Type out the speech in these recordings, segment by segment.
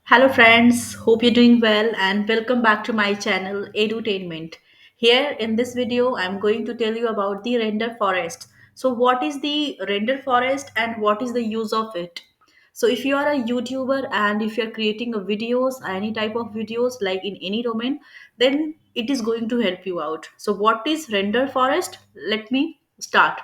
Hello, friends. Hope you're doing well and welcome back to my channel Edutainment. Here in this video, I'm going to tell you about the render forest. So, what is the render forest and what is the use of it? So, if you are a YouTuber and if you're creating a videos, any type of videos like in any domain, then it is going to help you out. So, what is render forest? Let me start.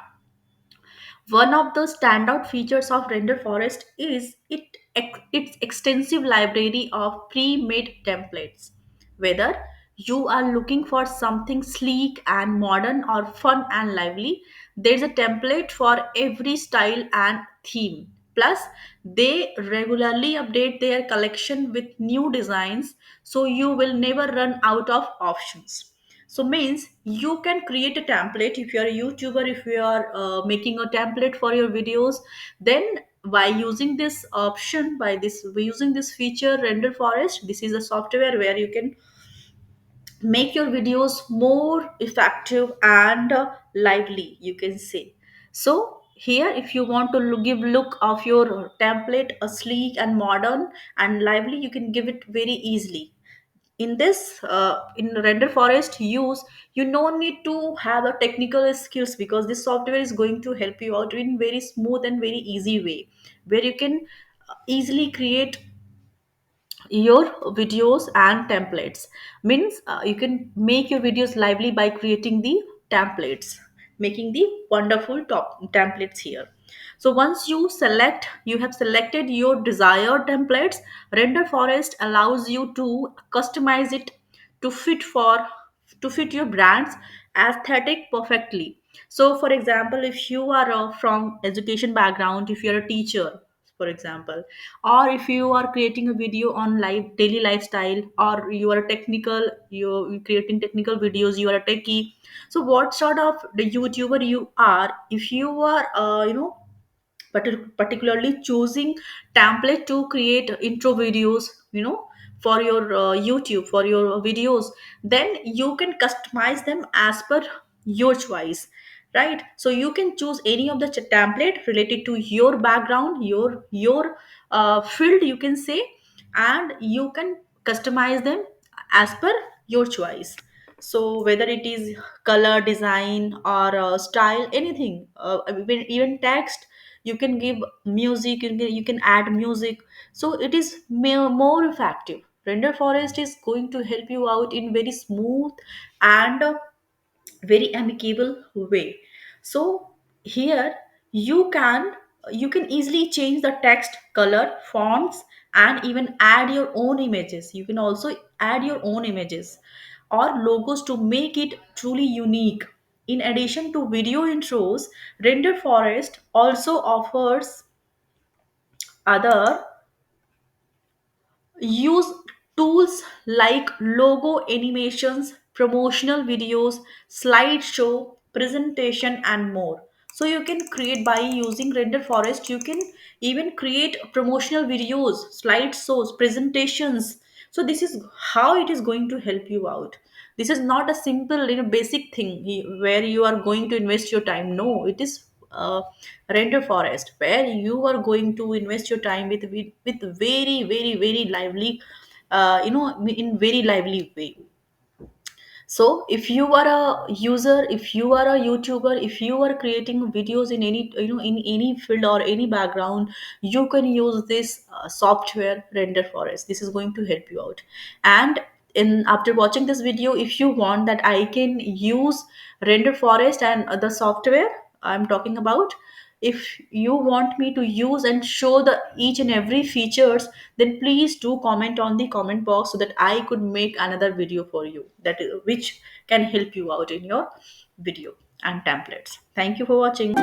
One of the standout features of Renderforest is its extensive library of pre-made templates. Whether you are looking for something sleek and modern or fun and lively, there's a template for every style and theme. Plus, they regularly update their collection with new designs, so you will never run out of options. So means you can create a template if you are a YouTuber, if you are making a template for your videos, then by using this option, by using this feature render forest, this is a software where you can make your videos more effective and lively, you can say. So here, if you want to give look of your template a sleek and modern and lively, you can give it very easily. In this in render forest use, you no need to have a technical skills, because this software is going to help you out in very smooth and very easy way, where you can easily create your videos and templates. Means you can make your videos lively by creating the templates, making the wonderful top templates here. So once you have selected your desired templates, render forest allows you to customize it to fit your brand's aesthetic perfectly. So for example, if you are from education background, if you're a teacher, for example, or if you are creating a video on live daily lifestyle, or you are a technical, you're creating technical videos, you are a techie. So what sort of the YouTuber you are, if you are particularly choosing template to create intro videos, for your YouTube, for your videos, then you can customize them as per your choice, right? So you can choose any of the template related to your background, your field, you can say, and you can customize them as per your choice. So whether it is color, design, or style, anything, even text, you can give music, you can add music. So it is more effective. Render forest is going to help you out in very smooth and very amicable way. So here you can you can easily change the text, color, fonts, and even add your own images. You can also add your own images or logos to make it truly unique. In addition to video intros, render forest also offers other use tools like logo animations, promotional videos, slideshow, presentation, and more. So you can create by using Render Forest. You can even create promotional videos, slideshows, presentations. So this is how it is going to help you out. This is not a simple, basic thing where you are going to invest your time. No, it is render forest where you are going to invest your time with very very very lively, in very lively way. So if you are a user, if you are a YouTuber, if you are creating videos in any, in any field or any background, you can use this software render forest. This is going to help you out. And in after watching this video, if you want that I can use render forest and the software I'm talking about, if you want me to use and show the each and every features, then please do comment on the comment box so that I could make another video for you, which can help you out in your video and templates. Thank you for watching.